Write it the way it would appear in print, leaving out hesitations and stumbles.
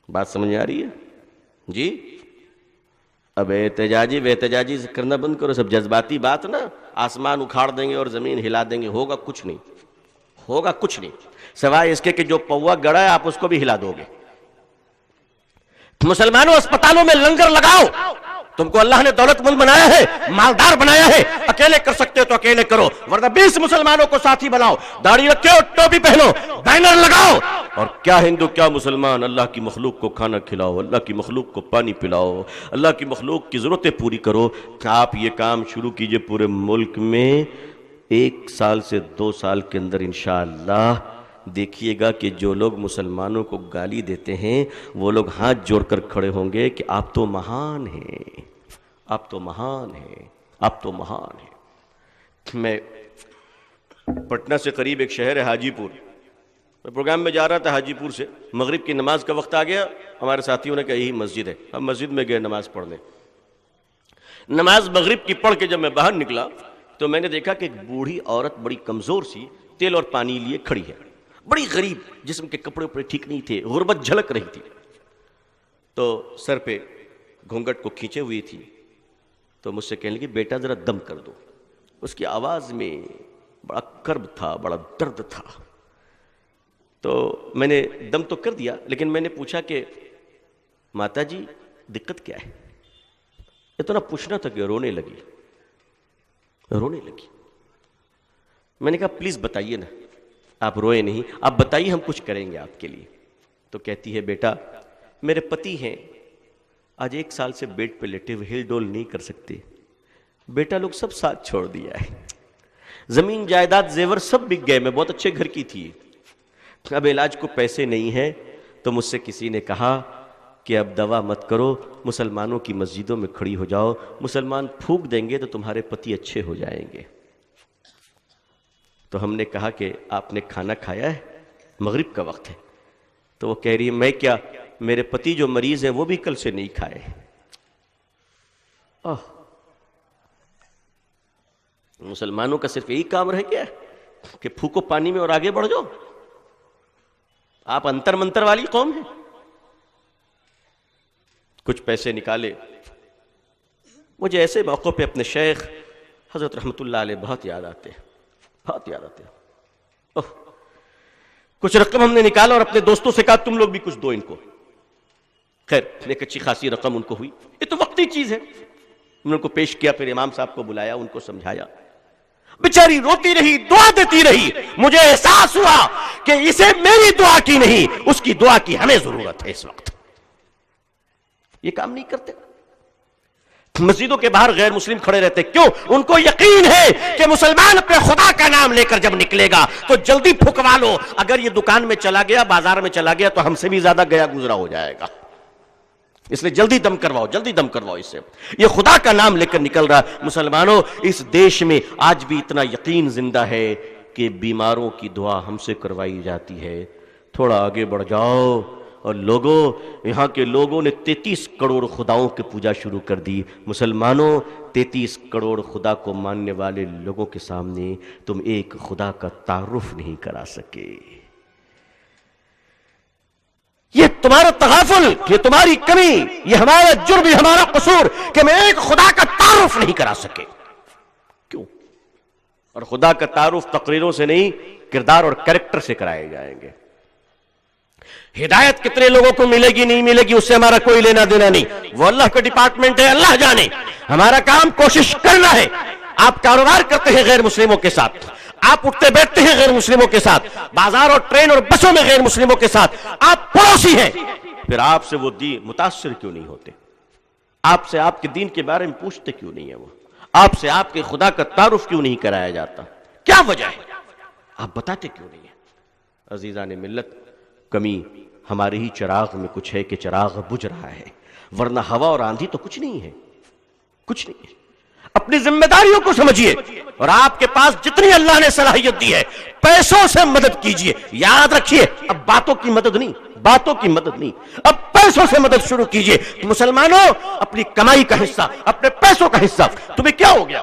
بات سمجھ آ رہی ہے جی؟ اب احتجاجی کرنا بند کرو، سب جذباتی بات نا، آسمان اکھاڑ دیں گے اور زمین ہلا دیں گے، ہوگا کچھ نہیں، ہوگا کچھ نہیں سوائے اس کے کہ جو پوا گڑا ہے آپ اس کو بھی ہلا دو گے۔ مسلمانوں اسپتالوں میں لنگر لگاؤ، تم کو اللہ نے دولت مند بنایا ہے، مالدار بنایا ہے، اکیلے کر سکتے ہو تو اکیلے کرو، ورنہ 20 مسلمانوں کو ساتھی بناؤ، داڑھی رکھو، ٹوپی پہنو، بینر لگاؤ، اور کیا ہندو کیا مسلمان، اللہ کی مخلوق کو کھانا کھلاؤ، اللہ کی مخلوق کو پانی پلاؤ، اللہ کی مخلوق کی ضرورتیں پوری کرو۔ آپ یہ کام شروع کیجئے پورے ملک میں، 1 سال سے 2 سال کے اندر انشاءاللہ دیکھیے گا کہ جو لوگ مسلمانوں کو گالی دیتے ہیں وہ لوگ ہاتھ جوڑ کر کھڑے ہوں گے کہ آپ تو مہان ہیں، آپ تو مہان ہیں، آپ تو مہان ہیں۔ میں پٹنہ سے قریب ایک شہر ہے حاجی پور، میں پروگرام میں جا رہا تھا حاجی پور سے، مغرب کی نماز کا وقت آ گیا، ہمارے ساتھیوں نے کہا یہی مسجد ہے، ہم مسجد میں گئے نماز پڑھنے۔ نماز مغرب کی پڑھ کے جب میں باہر نکلا تو میں نے دیکھا کہ ایک بوڑھی عورت بڑی کمزور سی تیل اور پانی لیے کھڑی ہے، بڑی غریب، جسم کے کپڑے اپنے ٹھیک نہیں تھے، غربت جھلک رہی تھی، تو سر پہ گھونگھٹ کو کھینچے ہوئی تھی، تو مجھ سے کہنے لگی بیٹا ذرا دم کر دو۔ اس کی آواز میں بڑا کرب تھا، بڑا درد تھا، تو میں نے دم تو کر دیا، لیکن میں نے پوچھا کہ ماتا جی دقت کیا ہے؟ اتنا پوچھنا تھا کہ رونے لگی۔ میں نے کہا پلیز بتائیے نا، آپ روئے نہیں، آپ بتائیے ہم کچھ کریں گے آپ کے لیے۔ تو کہتی ہے بیٹا میرے پتی ہیں، آج 1 سال سے بیڈ پہ لیٹے ہوئے، ہل ڈول نہیں کر سکتے، بیٹا لوگ سب ساتھ چھوڑ دیا ہے، زمین جائیداد زیور سب بک گئے، میں بہت اچھے گھر کی تھی، اب علاج کو پیسے نہیں ہیں، تو مجھ سے کسی نے کہا کہ اب دوا مت کرو، مسلمانوں کی مسجدوں میں کھڑی ہو جاؤ، مسلمان پھونک دیں گے تو تمہارے پتی اچھے ہو جائیں گے۔ تو ہم نے کہا کہ آپ نے کھانا کھایا ہے؟ مغرب کا وقت ہے۔ تو وہ کہہ رہی ہے میں کیا، میرے پتی جو مریض ہیں وہ بھی کل سے نہیں کھائے۔ مسلمانوں کا صرف یہی کام رہ گیا ہے کہ پھونکو پانی میں اور آگے بڑھ جاؤ؟ آپ انتر منتر والی قوم ہیں۔ کچھ پیسے نکالے، مجھے ایسے موقع پہ اپنے شیخ حضرت رحمت اللہ علیہ بہت یاد آتے ہیں، بہت یاد آتے ہیں۔ کچھ رقم ہم نے نکالا اور اپنے دوستوں سے کہا تم لوگ بھی کچھ دو ان کو۔ خیر ایک اچھی خاصی رقم ان کو ہوئی، یہ تو وقتی چیز ہے، ہم نے ان کو پیش کیا، پھر امام صاحب کو بلایا، ان کو سمجھایا، بیچاری روتی رہی، دعا دیتی رہی۔ مجھے احساس ہوا کہ اسے میری دعا کی نہیں، اس کی دعا کی ہمیں ضرورت ہے اس وقت۔ یہ کام نہیں کرتے، مسجدوں کے باہر غیر مسلم کھڑے رہتے، کیوں؟ ان کو یقین ہے کہ مسلمان اپنے خدا کا نام لے کر جب نکلے گا تو جلدی پھکوا لو، اگر یہ دکان میں چلا گیا، بازار میں چلا گیا تو ہم سے بھی زیادہ گیا گزرا ہو جائے گا، اس لیے جلدی دم کرواؤ، جلدی دم کرواؤ اس سے۔ یہ خدا کا نام لے کر نکل رہا۔ مسلمانوں اس دیش میں آج بھی اتنا یقین زندہ ہے کہ بیماروں کی دعا ہم سے کروائی جاتی ہے۔ تھوڑا آگے بڑھ جاؤ اور لوگوں، یہاں کے لوگوں نے 33 کروڑ خداؤں کی پوجا شروع کر دی۔ مسلمانوں 33 کروڑ خدا کو ماننے والے لوگوں کے سامنے تم ایک خدا کا تعارف نہیں کرا سکے۔ یہ تمہارا تغافل، یہ تمہاری کمی، یہ ہمارا جرم، یہ ہمارا قصور کہ میں ایک خدا کا تعارف نہیں کرا سکے۔ کیوں؟ اور خدا کا تعارف تقریروں سے نہیں، کردار اور کریکٹر سے کرائے جائیں گے۔ ہدایت کتنے لوگوں کو ملے گی نہیں ملے گی اس سے ہمارا کوئی لینا دینا نہیں، وہ اللہ کا ڈپارٹمنٹ ہے، اللہ جانے۔ ہمارا کام کوشش کرنا ہے۔ آپ کاروبار کرتے ہیں غیر مسلموں کے ساتھ، آپ اٹھتے بیٹھتے ہیں غیر مسلموں کے ساتھ، بازار اور ٹرین اور بسوں میں غیر مسلموں کے ساتھ، آپ پڑوسی ہیں، پھر آپ سے وہ دین متاثر کیوں نہیں ہوتے؟ آپ سے آپ کے دین کے بارے میں پوچھتے کیوں نہیں ہے؟ وہ آپ سے آپ کے خدا کا تعارف کیوں نہیں کرایا جاتا؟ کیا وجہ ہے؟ آپ بتاتے کیوں نہیں ہیں؟ عزیزان ملت، کمی ہمارے ہی چراغ میں کچھ ہے کہ چراغ بجھ رہا ہے، ورنہ ہوا اور آندھی تو کچھ نہیں ہے، کچھ نہیں ہے۔ اپنی ذمہ داریوں کو سمجھیے، اور آپ کے پاس جتنی اللہ نے صلاحیت دی ہے پیسوں سے مدد کیجئے۔ یاد رکھیے اب باتوں کی مدد نہیں، باتوں کی مدد نہیں، اب پیسوں سے مدد شروع کیجئے۔ مسلمانوں اپنی کمائی کا حصہ، اپنے پیسوں کا حصہ، تمہیں کیا ہو گیا؟